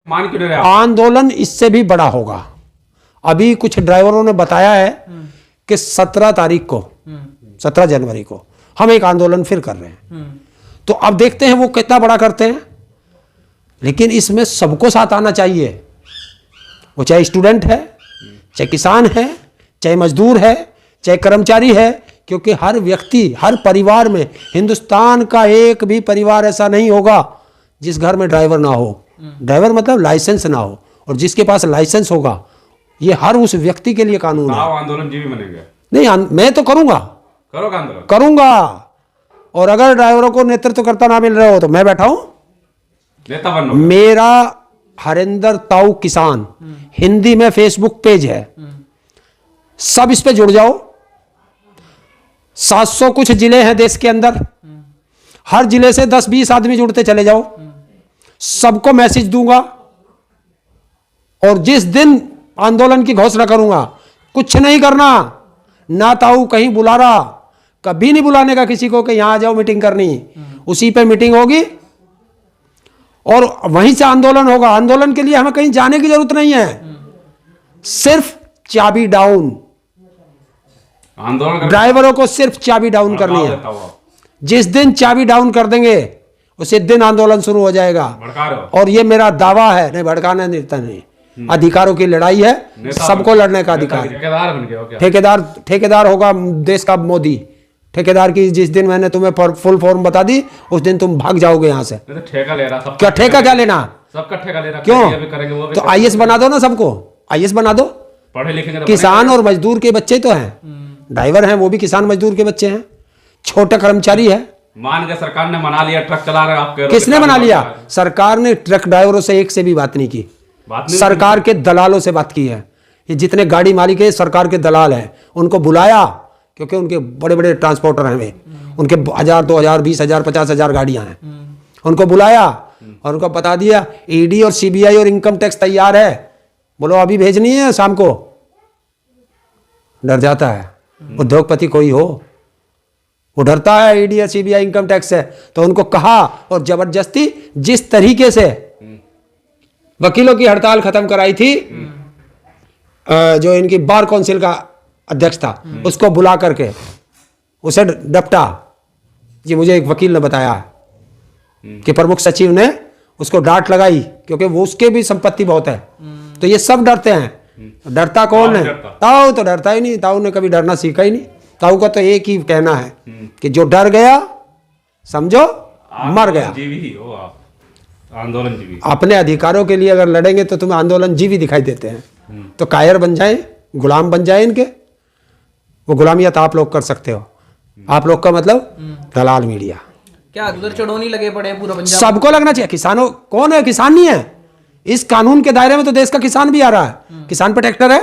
मान क्यों नहीं रहे आप? आंदोलन इससे भी बड़ा होगा। अभी कुछ ड्राइवरों ने बताया है कि 17 तारीख को 17 जनवरी को हम एक आंदोलन फिर कर रहे हैं। तो अब देखते हैं वो कितना बड़ा करते हैं, लेकिन इसमें सबको साथ आना चाहिए। वो चाहे स्टूडेंट है, चाहे किसान है, चाहे मजदूर है, चाहे कर्मचारी है, क्योंकि हर व्यक्ति, हर परिवार में, हिंदुस्तान का एक भी परिवार ऐसा नहीं होगा जिस घर में ड्राइवर ना हो। ड्राइवर मतलब लाइसेंस ना हो, और जिसके पास लाइसेंस होगा, ये हर उस व्यक्ति के लिए कानून है। आंदोलन जीवी बनेंगे? नहीं, मैं तो करूंगा, करोगे आंदोलन? करूंगा। और अगर ड्राइवरों को नेतृत्व करता ना मिल रहा हो तो मैं बैठा हूं, नेता बनो। मेरा हरिंदर ताऊ किसान हिंदी में फेसबुक पेज है, सब इस पे जुड़ जाओ। 700 कुछ जिले हैं देश के अंदर, हर जिले से 10-20 आदमी जुड़ते चले जाओ, सबको मैसेज दूंगा। और जिस दिन आंदोलन की घोषणा करूंगा, कुछ नहीं करना, ना ताऊ कहीं बुला रहा, कभी नहीं बुलाने का किसी को कि यहां आ जाओ मीटिंग करनी। उसी पे मीटिंग होगी और वहीं से आंदोलन होगा। आंदोलन के लिए हमें कहीं जाने की जरूरत नहीं है, सिर्फ चाबी डाउन। आंदोलन ड्राइवरों को सिर्फ चाबी डाउन करनी है। जिस दिन चाबी डाउन कर देंगे उसी दिन आंदोलन शुरू हो जाएगा। और ये मेरा दावा है, नहीं भड़काना नहीं, अधिकारों की लड़ाई है, सबको लड़ने का अधिकार। ठेकेदार बन गए हो क्या? ठेकेदार होगा देश का मोदी। ठेकेदार की जिस दिन मैंने तुम्हें फुल फॉर्म बता दी, उस दिन तुम भाग जाओगे यहाँ से। तो ठेका ले रहा? क्या ठेका क्या लेना? सबका ठेका ले रहा। क्यों? करेंगे वो भी। तो आईएएस बना दो ना, सबको आईएएस बना दो। पढ़े लिखे किसान और मजदूर के बच्चे तो हैं, ड्राइवर हैं, वो भी किसान मजदूर के बच्चे हैं, छोटा कर्मचारी है। मान के सरकार ने मना लिया, ट्रक चला रहे आप? किसने मना लिया? सरकार ने ट्रक ड्राइवरों से एक से भी बात नहीं की। सरकार के दलालों से बात की है। ये जितने गाड़ी मालिक है सरकार के दलाल हैं, उनको बुलाया, क्योंकि उनके बड़े बड़े ट्रांसपोर्टर हैं, वे उनके 1000, 2000, 20,000, 50,000 गाड़ियां हैं। उनको बुलाया और उनको बता दिया ईडी और सीबीआई और इनकम टैक्स तैयार है, बोलो अभी भेजनी है शाम को। डर जाता है उद्योगपति कोई हो, वो डरता है ईडी या सीबीआई इनकम टैक्स से। तो उनको कहा और जबरदस्ती जिस तरीके से वकीलों की हड़ताल खत्म कराई थी, जो इनकी बार काउंसिल का अध्यक्ष था, उसको बुला करके उसे डपटा। जी मुझे एक वकील ने बताया कि प्रमुख सचिव ने उसको डांट लगाई, क्योंकि वो उसके भी संपत्ति बहुत है। तो ये सब डरते हैं। डरता कौन है? ताऊ तो डरता ही नहीं, ताऊ ने कभी डरना सीखा ही नहीं। ताऊ का तो एक ही कहना है कि जो डर गया समझो मर गया। जीवी ही हो आप, आंदोलन जीवी। अपने अधिकारों के लिए अगर लड़ेंगे तो तुम्हें आंदोलन जीवी दिखाई देते हैं, तो कायर बन जाए, गुलाम बन जाए इनके। वो गुलामियत आप लोग कर सकते हो। आप लोग का मतलब दलाल मीडिया। क्या उधर चढ़ोनी लगे पड़े हैं पूरा पंजाब? सबको लगना चाहिए। किसानों कौन है? किसान नहीं है इस कानून के दायरे में, तो देश का किसान भी आ रहा है। किसान पे ट्रैक्टर है,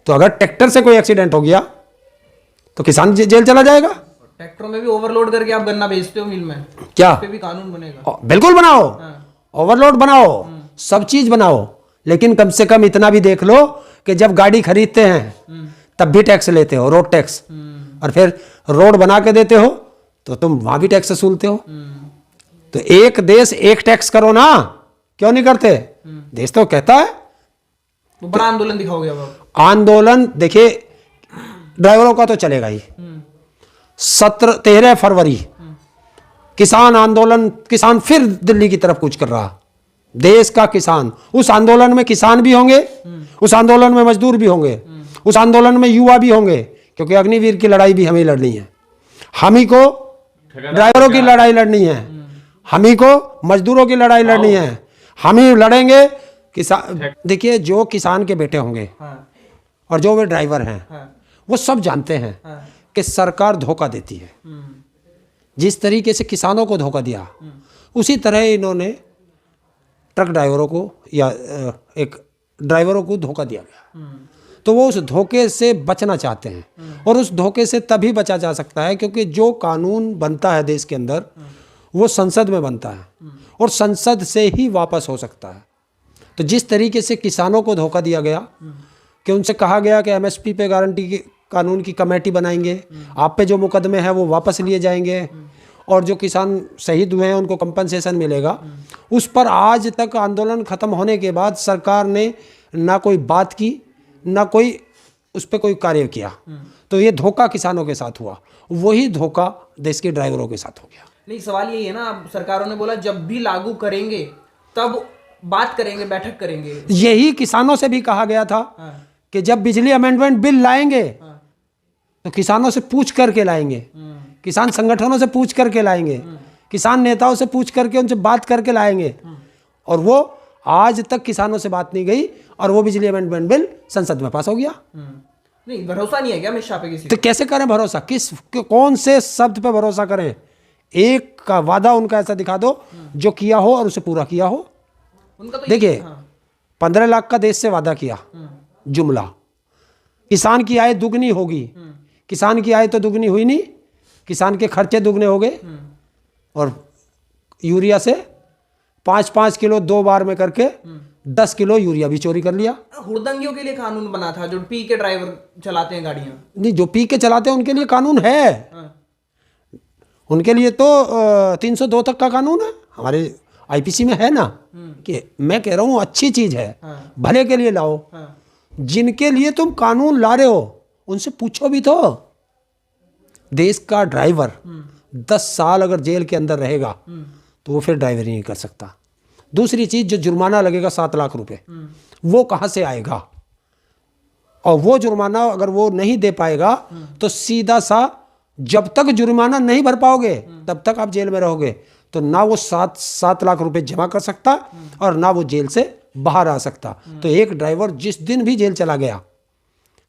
तो अगर ट्रैक्टर से कोई एक्सीडेंट हो गया तो किसान जेल चला जाएगा। ट्रैक्टरों में भी ओवरलोड करके आप गन्ना बेचते हो मिल में, क्या? इस पे भी कानून बनेगा? बिल्कुल बनाओ, ओवरलोड बनाओ, सब चीज बनाओ, लेकिन कम से कम इतना भी देख लो कि जब गाड़ी खरीदते हैं तब भी टैक्स लेते हो, रोड टैक्स, और फिर रोड बना के देते हो तो तुम वहां भी टैक्स वसूलते हो। तो एक देश एक टैक्स करो ना, क्यों नहीं करते? देश तो कहता है। तो बड़ा आंदोलन दिखाओगे अब? आंदोलन देखिए ड्राइवरों का तो चलेगा ही। 13 फरवरी किसान आंदोलन, किसान फिर दिल्ली की तरफ कूच कर रहा। देश का किसान, उस आंदोलन में किसान भी होंगे, उस आंदोलन में मजदूर भी होंगे, उस आंदोलन में युवा भी होंगे, क्योंकि अग्निवीर की लड़ाई भी हमें लड़नी है। हम ही को ड्राइवरों की लड़ाई लड़नी है, हम ही को मजदूरों की लड़ाई लड़नी है, हम ही लड़ेंगे। किसान देखिए, जो किसान के बेटे होंगे और जो वे ड्राइवर हैं, वो सब जानते हैं कि सरकार धोखा देती है। जिस तरीके से किसानों को धोखा दिया, उसी तरह इन्होंने ट्रक ड्राइवरों को या एक ड्राइवरों को धोखा दिया गया। तो वो उस धोखे से बचना चाहते हैं, और उस धोखे से तभी बचा जा सकता है क्योंकि जो कानून बनता है देश के अंदर वो संसद में बनता है, और संसद से ही वापस हो सकता है। तो जिस तरीके से किसानों को धोखा दिया गया कि उनसे कहा गया कि एमएसपी पे गारंटी की कानून की कमेटी बनाएंगे, आप पे जो मुकदमे हैं वो वापस लिए जाएंगे, और जो किसान शहीद हुए हैं उनको कंपनसेशन मिलेगा, उस पर आज तक आंदोलन खत्म होने के बाद सरकार ने ना कोई बात की, ना कोई उस पर कोई कार्य किया। तो ये धोखा किसानों के साथ हुआ, वही धोखा देश के ड्राइवरों के साथ हो गया। नहीं, सवाल यही है ना, अब सरकारों ने बोला जब भी लागू करेंगे तब बात करेंगे, बैठक करेंगे। यही किसानों से भी कहा गया था हाँ। कि जब बिजली अमेंडमेंट बिल लाएंगे तो किसानों से पूछ करके लाएंगे, किसान संगठनों से पूछ करके लाएंगे, किसान नेताओं से पूछ करके उनसे बात करके लाएंगे। और वो आज तक किसानों से बात नहीं गई और वो बिजली अमेंडमेंट बिल संसद में पास हो गया। नहीं, भरोसा नहीं है क्या अमित शाह पे किसी तो कैसे करें भरोसा, कौन से शब्द पे भरोसा करें? एक का वादा उनका ऐसा दिखा दो जो किया हो और उसे पूरा किया हो। उनका तो देखिए 15 लाख का देश से वादा किया, जुमला, किसान की आय दुगनी होगी, किसान की आय तो दुगनी हुई नहीं, किसान के खर्चे दुगने हो गए और यूरिया से 5-5 किलो 2 बार में करके 10 किलो यूरिया भी चोरी कर लिया। हुड़दंगियों के लिए कानून बना था, जो पी के ड्राइवर चलाते हैं गाड़ियां। नहीं, जो पी के चलाते हैं उनके लिए कानून है, उनके लिए तो 302 तक का कानून है, हमारे आईपीसी में है ना। कि मैं कह रहा हूँ अच्छी चीज है, भले के लिए लाओ। जिनके लिए तुम कानून ला रहे हो उनसे पूछो भी तो। देश का ड्राइवर 10 साल अगर जेल के अंदर रहेगा तो वो फिर ड्राइवरी नहीं कर सकता। दूसरी चीज, जो जुर्माना लगेगा 7 लाख रुपए, वो कहाँ से आएगा? और वो जुर्माना अगर वो नहीं दे पाएगा तो सीधा सा, जब तक जुर्माना नहीं भर पाओगे तब तक आप जेल में रहोगे। तो ना वो 7 लाख रुपए जमा कर सकता और ना वो जेल से बाहर आ सकता। तो एक ड्राइवर जिस दिन भी जेल चला गया,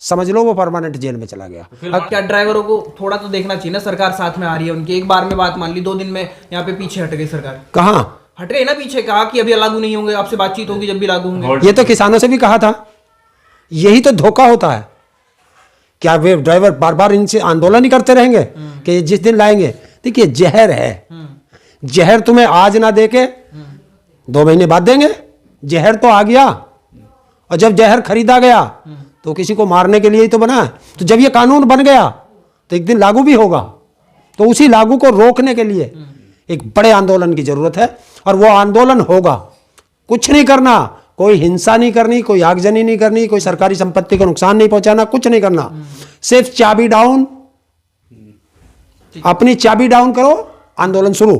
समझ लो वो परमानेंट जेल में चला गया। अब क्या ड्राइवरों को थोड़ा तो देखना चाहिए ना, सरकार साथ में आ रही है उनकी। एक बार में बात मान ली, 2 दिन में यहाँ पे पीछे हट गई सरकार। कहाँ हट गई ना पीछे, कहा कि अभी लागू नहीं होंगे, आपसे बातचीत होगी जब भी लागू होंगे। ये तो किसानों से भी कहा था। यही तो धोखा होता है। क्या वे ड्राइवर बार बार इनसे आंदोलन ही करते रहेंगे कि जिस दिन लाएंगे? देखिए जहर है, जहर तुम्हें आज ना देके 2 महीने बाद देंगे। जहर तो आ गया, और जब जहर खरीदा गया तो किसी को मारने के लिए ही तो बना है। तो जब ये कानून बन गया तो एक दिन लागू भी होगा। तो उसी लागू को रोकने के लिए एक बड़े आंदोलन की जरूरत है, और वो आंदोलन होगा। कुछ नहीं करना, कोई हिंसा नहीं करनी, कोई आगजनी नहीं करनी, कोई सरकारी संपत्ति को नुकसान नहीं पहुंचाना, कुछ नहीं करना। सिर्फ चाबी डाउन, अपनी चाबी डाउन करो, आंदोलन शुरू।